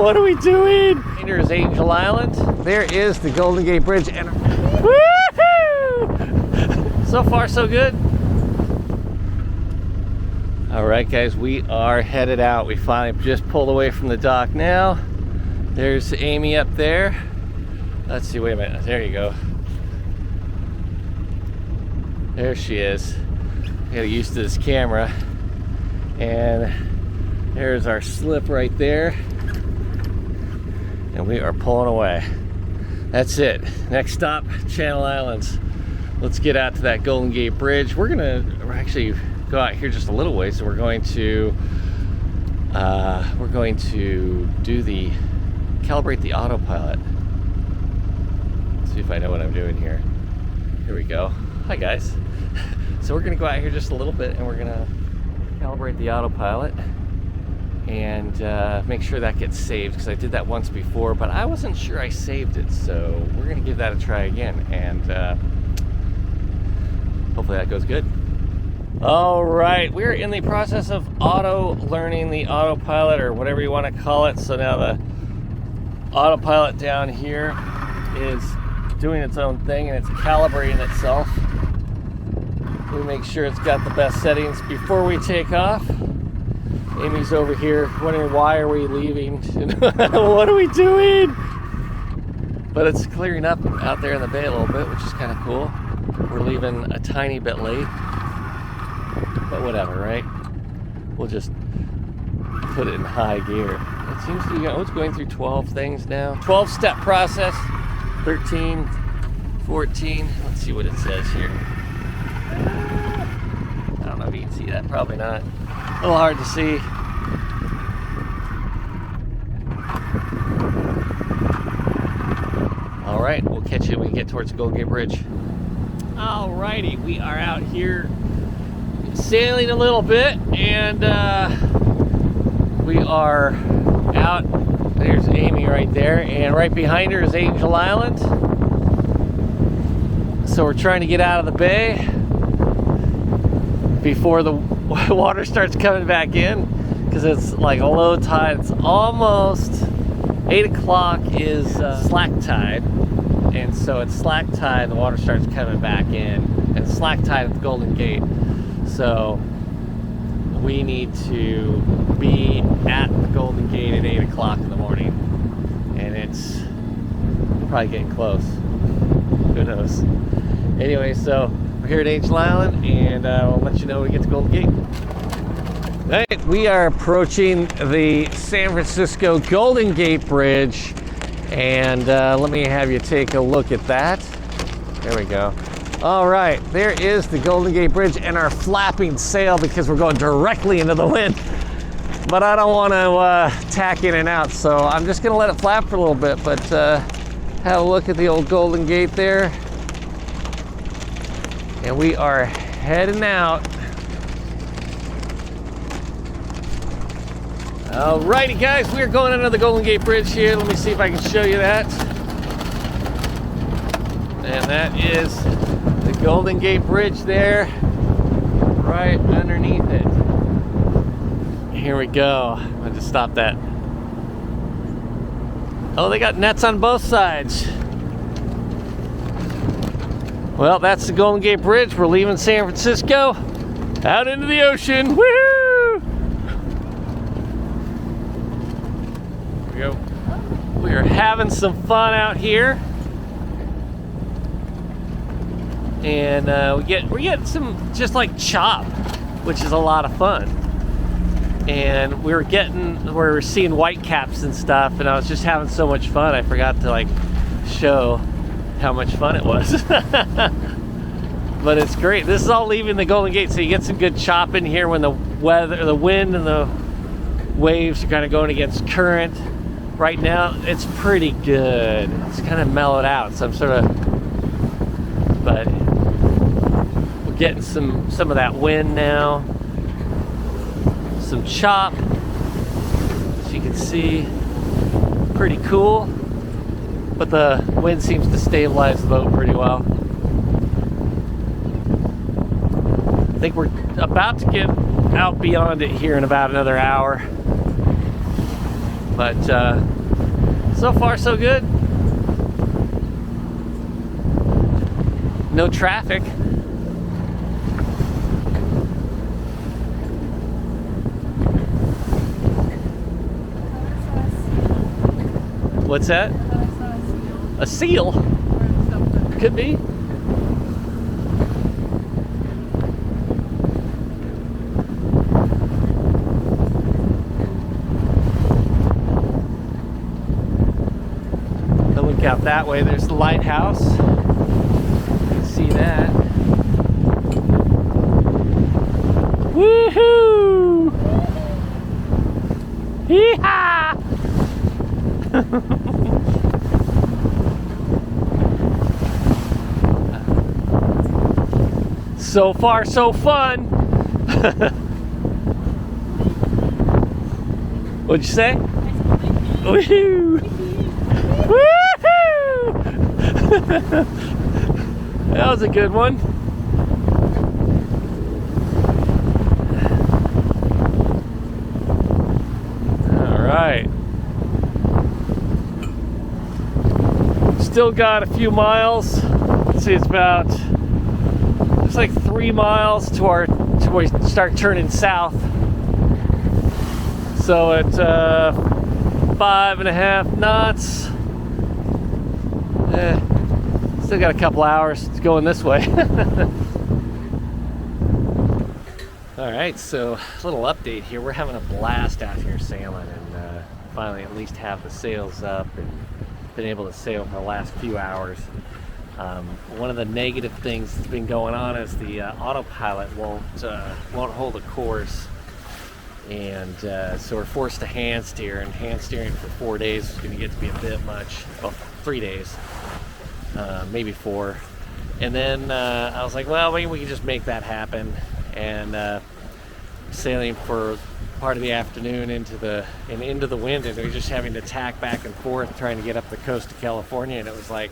What are we doing? Here's Angel Island. There is the Golden Gate Bridge, and woohoo! So far, so good. All right, guys, we are headed out. We finally just pulled away from the dock now. There's Amy up there. Let's see, wait a minute. There you go. There she is. I got used to this camera. And there's our slip right there. And we are pulling away. That's it. Next stop, Channel Islands. Let's get out to that Golden Gate Bridge. We're actually go out here just a little way, so we're going to calibrate the autopilot. Let's see if I know what I'm doing here. Here we go. Hi guys. So we're gonna go out here just a little bit, and we're gonna calibrate the autopilot and make sure that gets saved, because I did that once before, but I wasn't sure I saved it, so we're gonna give that a try again, and hopefully that goes good. All right, we're in the process of learning the autopilot, or whatever you want to call it. So now the autopilot down here is doing its own thing, and it's calibrating itself. We make sure it's got the best settings before we take off. Amy's over here wondering, why are we leaving? What are we doing? But it's clearing up out there in the bay a little bit, which is kind of cool. We're leaving a tiny bit late, but whatever, right? We'll just put it in high gear. It seems to be it's going through 12 things now. 12-step process, 13, 14. Let's see what it says here. I don't know if you can see that, probably not. A little hard to see. All right, we'll catch you when we get towards the Golden Gate Bridge. All righty, we are out here sailing a little bit, and we are out. There's Amy right there, and right behind her is Angel Island. So we're trying to get out of the bay before the water starts coming back in, because it's like a low tide. It's almost 8 o'clock is slack tide, and so it's slack tide, the water starts coming back in, and slack tide at the Golden Gate. So we need to be at the Golden Gate at 8 o'clock in the morning, and it's probably getting close. Who knows? Anyway, so we're here at Angel Island, and I'll let you know when we get to Golden Gate. All right, we are approaching the San Francisco Golden Gate Bridge, and let me have you take a look at that. There we go. All right, there is the Golden Gate Bridge and our flapping sail, because we're going directly into the wind. But I don't want to tack in and out, so I'm just going to let it flap for a little bit. But have a look at the old Golden Gate there. And we are heading out. Alrighty, guys, we're going under the Golden Gate Bridge here. Let me see if I can show you that. And that is the Golden Gate Bridge there, right underneath it. Here we go. I'm going to stop that. Oh, they got nets on both sides. Well, that's the Golden Gate Bridge. We're leaving San Francisco out into the ocean. Woo! Here we go. We are having some fun out here. And we're getting some just like chop, which is a lot of fun. And we're seeing whitecaps and stuff, and I was just having so much fun. I forgot to like show how much fun it was. But it's great. This is all leaving the Golden Gate, so you get some good chop in here when the wind and the waves are kind of going against current. Right now, it's pretty good. It's kind of mellowed out, so I'm sort of, but we're getting some of that wind now. Some chop, as you can see, pretty cool. But the wind seems to stabilize the boat pretty well. I think we're about to get out beyond it here in about another hour. But so far so good. No traffic. What's that? A seal? Could be. Look out that way, there's the lighthouse. You can see that. Woohoo! Hee-haw! So far, so fun. What'd you say? Woohoo! Woohoo! That was a good one. All right. Still got a few miles. Let's see, it's like 3 miles to we start turning south. So at 5.5 knots. Still got a couple hours going this way. All right, so a little update here. We're having a blast out here sailing, and finally at least have the sails up and been able to sail for the last few hours. One of the negative things that's been going on is the autopilot won't hold a course, and so we're forced to hand steer, and hand steering for 4 days is going to get to be a bit much. Well, 3 days, maybe 4. And then I was like, well, maybe we can just make that happen, and sailing for part of the afternoon into the wind, and we were just having to tack back and forth trying to get up the coast of California, and it was like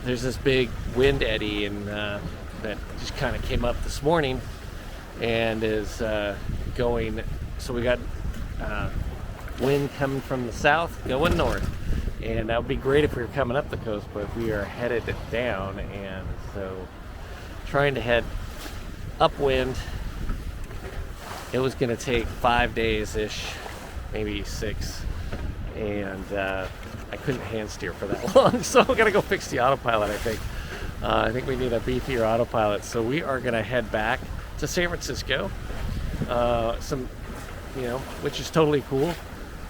there's this big wind eddy, and that just kind of came up this morning and is going. So we got wind coming from the south going north, and that would be great if we were coming up the coast, but we are headed down, and so trying to head upwind. It was going to take 5 days ish, maybe 6, and I couldn't hand steer for that long, so I'm gonna go fix the autopilot. I think we need a beefier autopilot, so we are gonna head back to San Francisco, which is totally cool.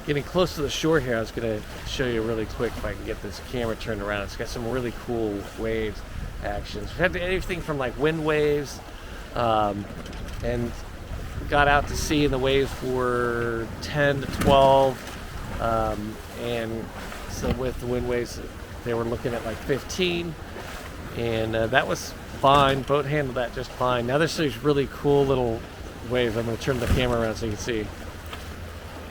Getting close to the shore here, I was gonna show you really quick if I can get this camera turned around. It's got some really cool waves actions. We've had anything from like wind waves, and got out to sea, and the waves were 10 to 12, and so with the wind waves, they were looking at like 15, and that was fine. Boat handled that just fine. Now there's these really cool little waves. I'm going to turn the camera around so you can see.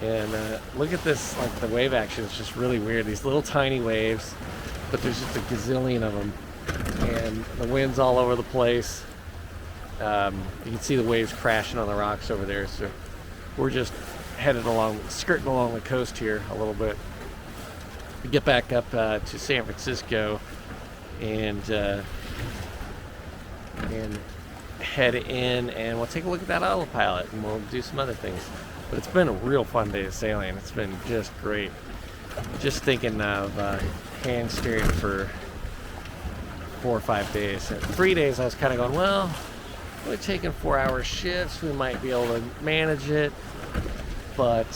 And look at this, like the wave action is just really weird. These little tiny waves, but there's just a gazillion of them, and the wind's all over the place. You can see the waves crashing on the rocks over there. So we're just headed along, skirting along the coast here a little bit. We get back up to San Francisco and head in, and we'll take a look at that autopilot, and we'll do some other things. But it's been a real fun day of sailing. It's been just great. Just thinking of hand steering for 4 or 5 days. 3 days I was kind of going, well, we're taking 4-hour shifts, we might be able to manage it, but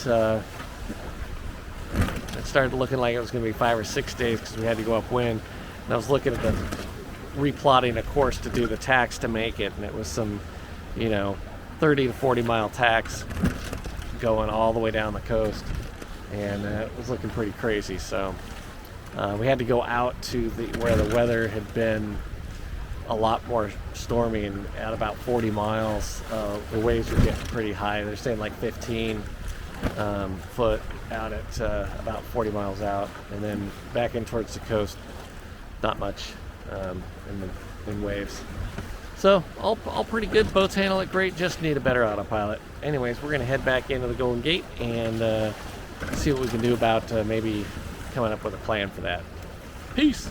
it started looking like it was going to be 5 or 6 days because we had to go upwind. And I was looking at the replotting a course to do the tacks to make it, and it was some 30 to 40 mile tacks going all the way down the coast, and it was looking pretty crazy. So we had to go out to where the weather had been a lot more stormy, and at about 40 miles the waves were getting pretty high. They're saying like 15 foot out at about 40 miles out, and then back in towards the coast, not much in waves. So all pretty good. Boats handle it great, just need a better autopilot. Anyways, we're gonna head back into the Golden Gate and see what we can do about maybe coming up with a plan for that. Peace.